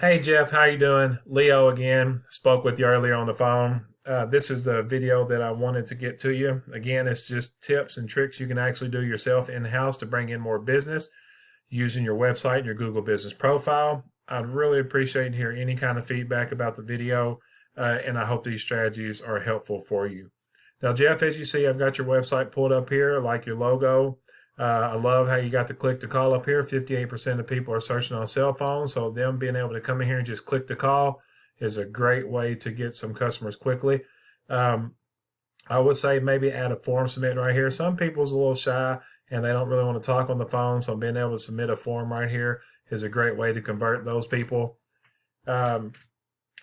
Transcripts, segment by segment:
Hey Jeff, how you doing? Leo again. Spoke with you earlier on the phone. This is the video that I wanted to get to you. Again, it's just tips and tricks you can actually do yourself in-house to bring in more business using your website and your Google Business Profile. I'd really appreciate hearing any kind of feedback about the video, and I hope these strategies are helpful for you. Now, Jeff, as you see, I've got your website pulled up here. I like your logo. I love how you got the click to call up here. 58% of people are searching on cell phones, so them being able to come in here and just click to call is a great way to get some customers quickly. Um, I would say maybe add a form submit right here. Some people's a little shy and they don't really want to talk on the phone, so being able to submit a form right here is a great way to convert those people. Um,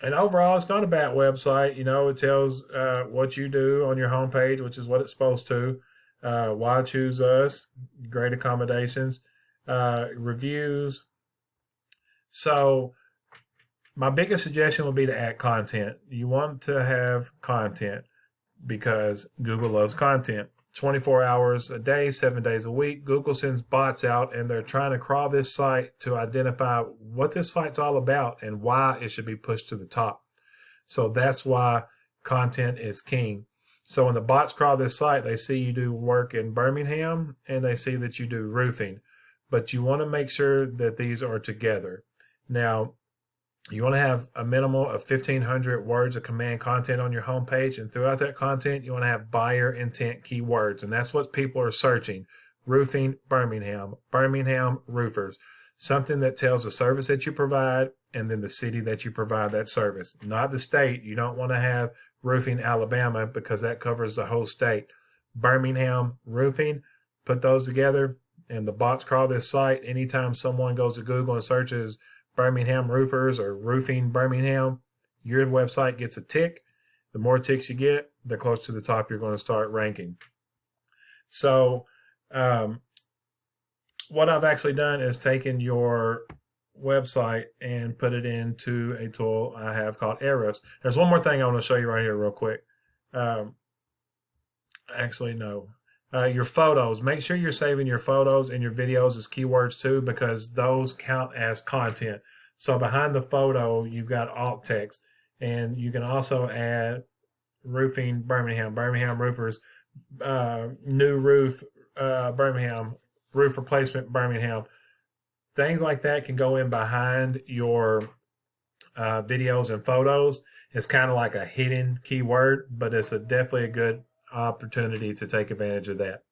and overall, it's not a bad website. You know, it tells what you do on your homepage, which is what it's supposed to. Why choose us? Great accommodations, reviews. So my biggest suggestion would be to add content. You want to have content because Google loves content. 24 hours a day, 7 days a week. Google sends bots out and they're trying to crawl this site to identify what this site's all about and why it should be pushed to the top. So that's why content is king. So when the bots crawl this site, they see you do work in Birmingham and they see that you do roofing. But you want to make sure that these are together. Now, you want to have a minimum of 1,500 words of command content on your homepage. And throughout that content, you want to have buyer intent keywords. And that's what people are searching. Roofing, Birmingham, Birmingham roofers. Something that tells the service that you provide and then the city that you provide that service. Not the state. You don't want to have roofing Alabama because that covers the whole state. Birmingham roofing, put those together and the bots crawl this site. Anytime someone goes to Google and searches Birmingham roofers or roofing Birmingham, your website gets a tick. The more ticks you get, the closer to the top you're going to start ranking. So, what I've actually done is taken your website and put it into a tool I have called Ahrefs. There's one more thing I want to show you right here, real quick. Um, Actually, no. Your photos. Make sure you're saving your photos and your videos as keywords too, because those count as content. So behind the photo, you've got alt text, and you can also add roofing Birmingham, Birmingham roofers, new roof, Birmingham, roof replacement Birmingham. Things like that can go in behind your videos and photos. It's kind of like a hidden keyword, but it's definitely a good opportunity to take advantage of that.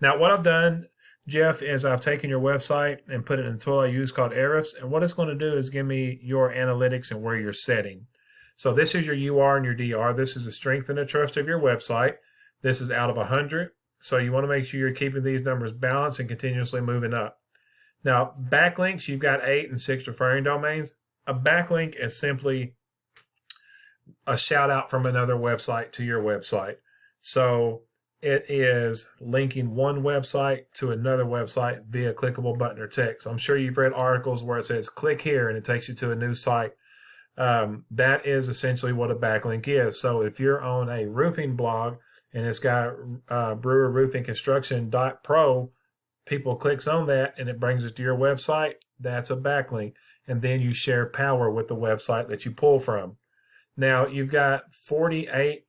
Now, what I've done, Jeff, is I've taken your website and put it in a tool I use called Ahrefs, and what it's going to do is give me your analytics and where you're setting. So this is your UR and your DR. This is the strength and the trust of your website. This is out of 100. So you want to make sure you're keeping these numbers balanced and continuously moving up. Now, backlinks, you've got 8 and 6 referring domains. A backlink is simply a shout out from another website to your website. So it is linking one website to another website via clickable button or text. I'm sure you've read articles where it says click here and it takes you to a new site. That is essentially what a backlink is. So if you're on a roofing blog and it's got Brewer Roofing Construction.pro, people clicks on that and it brings it to your website. That's a backlink. And then you share power with the website that you pull from. Now you've got 48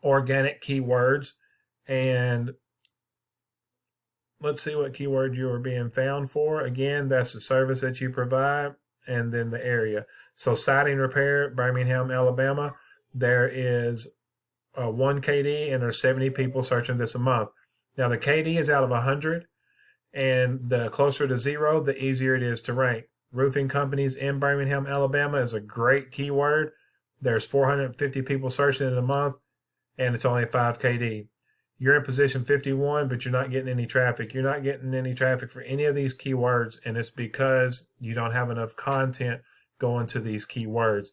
organic keywords, and let's see what keyword you are being found for. Again, that's the service that you provide and then the area. So siding repair, Birmingham, Alabama, there is 1 KD and there's 70 people searching this a month. Now the KD is out of 100, and the closer to 0, the easier it is to rank. Roofing companies in Birmingham, Alabama is a great keyword. There's 450 people searching in a month, and it's only 5 KD. You're in position 51, but you're not getting any traffic. You're not getting any traffic for any of these keywords, and it's because you don't have enough content going to these keywords.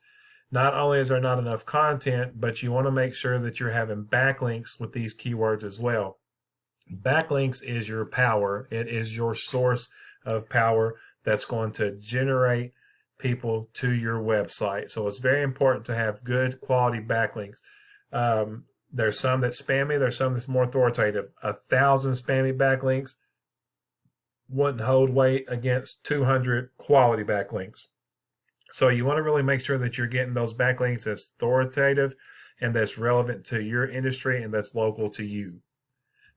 Not only is there not enough content, but you want to make sure that you're having backlinks with these keywords as well. Backlinks is your power. It is your source of power that's going to generate people to your website. So it's very important to have good quality backlinks. There's some that's spammy. There's some that's more authoritative. 1,000 spammy backlinks wouldn't hold weight against 200 quality backlinks. So you want to really make sure that you're getting those backlinks that's authoritative and that's relevant to your industry and that's local to you.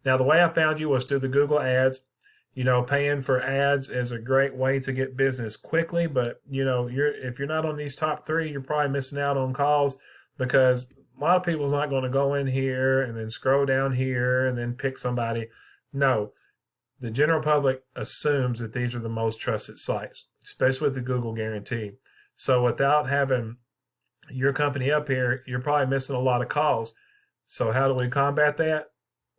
Now, the way I found you was through the Google ads. You know, paying for ads is a great way to get business quickly, but you know, if you're not on these top three, you're probably missing out on calls because a lot of people's not going to go in here and then scroll down here and then pick somebody. No, the general public assumes that these are the most trusted sites, especially with the Google guarantee. So without having your company up here, you're probably missing a lot of calls. So how do we combat that?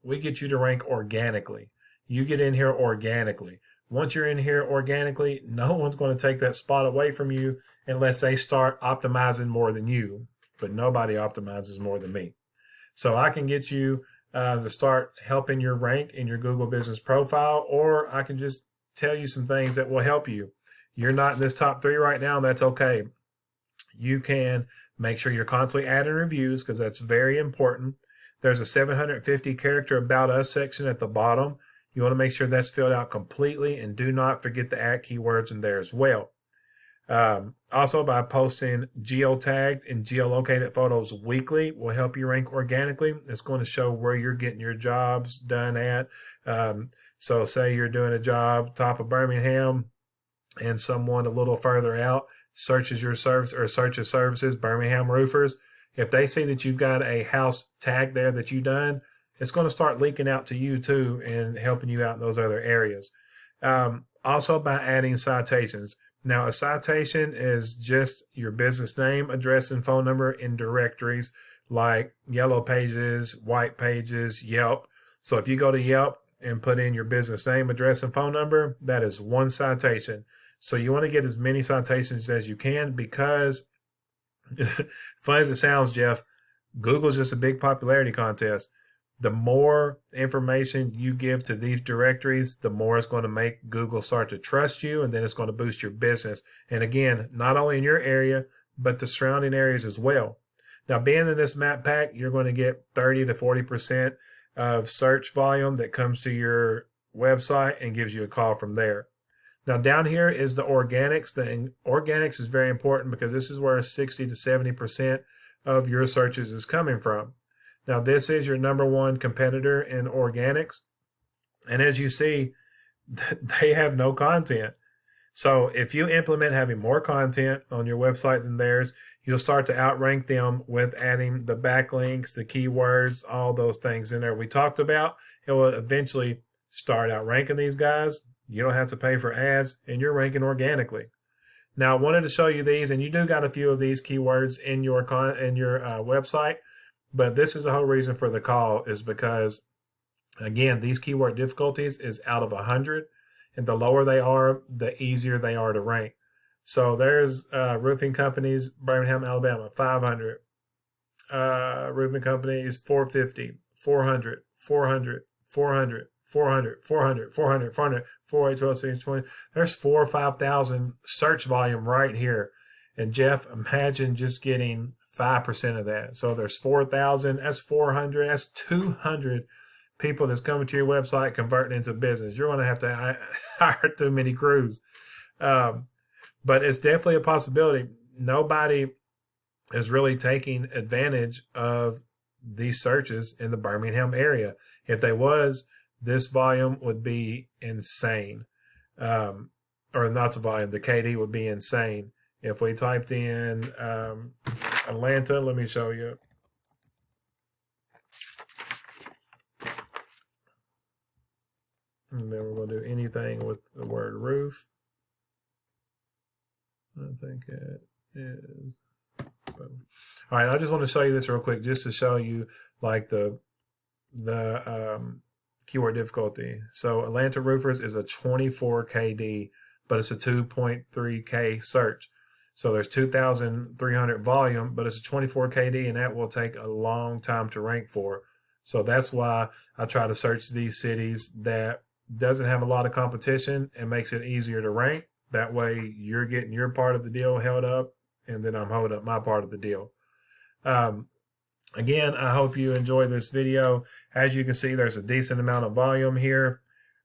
We get you to rank organically. You get in here organically. Once you're in here organically, no one's going to take that spot away from you unless they start optimizing more than you. But nobody optimizes more than me. So I can get you to start helping your rank in your Google business profile, or I can just tell you some things that will help you. You're not in this top three right now, and that's okay. You can make sure you're constantly adding reviews because that's very important. There's a 750 character About Us section at the bottom. You want to make sure that's filled out completely, and do not forget to add keywords in there as well. Also, by posting geotagged and geolocated photos weekly will help you rank organically. It's going to show where you're getting your jobs done at. So say you're doing a job top of Birmingham and someone a little further out searches your service or searches services, Birmingham roofers. If they see that you've got a house tag there that you've done, it's going to start leaking out to you too and helping you out in those other areas. Also by adding citations. Now, a citation is just your business name, address, and phone number in directories like Yellow Pages, White Pages, Yelp. So if you go to Yelp and put in your business name, address, and phone number, that is one citation. So you want to get as many citations as you can because, funny as it sounds, Jeff, Google's just a big popularity contest. The more information you give to these directories, the more it's going to make Google start to trust you, and then it's going to boost your business. And again, not only in your area, but the surrounding areas as well. Now, being in this map pack, you're going to get 30 to 40% of search volume that comes to your website and gives you a call from there. Now, down here is the organics. The organics is very important because this is where 60 to 70% of your searches is coming from. Now, this is your number one competitor in organics. And as you see, they have no content. So if you implement having more content on your website than theirs, you'll start to outrank them with adding the backlinks, the keywords, all those things in there we talked about. It will eventually start outranking these guys. You don't have to pay for ads, and you're ranking organically. Now, I wanted to show you these, and you do got a few of these keywords in your website. But this is the whole reason for the call is because, again, these keyword difficulties is out of 100. And the lower they are, the easier they are to rank. So there's roofing companies, Birmingham, Alabama, 500. Roofing companies, 450, 400, 400, 400, 400, 400, 400, 400, 4, 8, 12, 16, 20. There's 4,000 or 5,000 search volume right here. And Jeff, imagine just getting 5% of that. So there's 4,000, that's 400, that's 200 people that's coming to your website converting into business. You're going to have to hire too many crews. But it's definitely a possibility. Nobody is really taking advantage of these searches in the Birmingham area. If they was, this volume would be insane. Or not the volume, the KD would be insane. If we typed in Atlanta, let me show you. And then we're going to do anything with the word roof. I think it is. All right, I just want to show you this real quick, just to show you like the keyword difficulty. So Atlanta roofers is a 24 KD, but it's a 2.3K search. So there's 2,300 volume, but it's a 24 KD, and that will take a long time to rank for. So that's why I try to search these cities that doesn't have a lot of competition and makes it easier to rank. That way you're getting your part of the deal held up, and then I'm holding up my part of the deal. Again, I hope you enjoy this video. As you can see, there's a decent amount of volume here.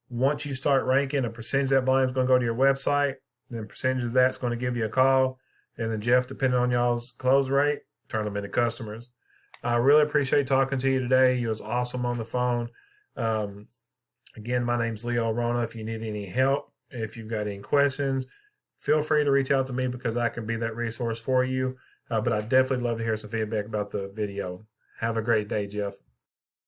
Once you start ranking, a percentage of that volume is going to go to your website. Then percentage of that's going to give you a call. And then Jeff, depending on y'all's close rate, turn them into customers. I really appreciate talking to you today. You was awesome on the phone. Um, Again, my name's Leo Rona. If you need any help, if you've got any questions, feel free to reach out to me because I can be that resource for you. But I'd definitely love to hear some feedback about the video. Have a great day, Jeff.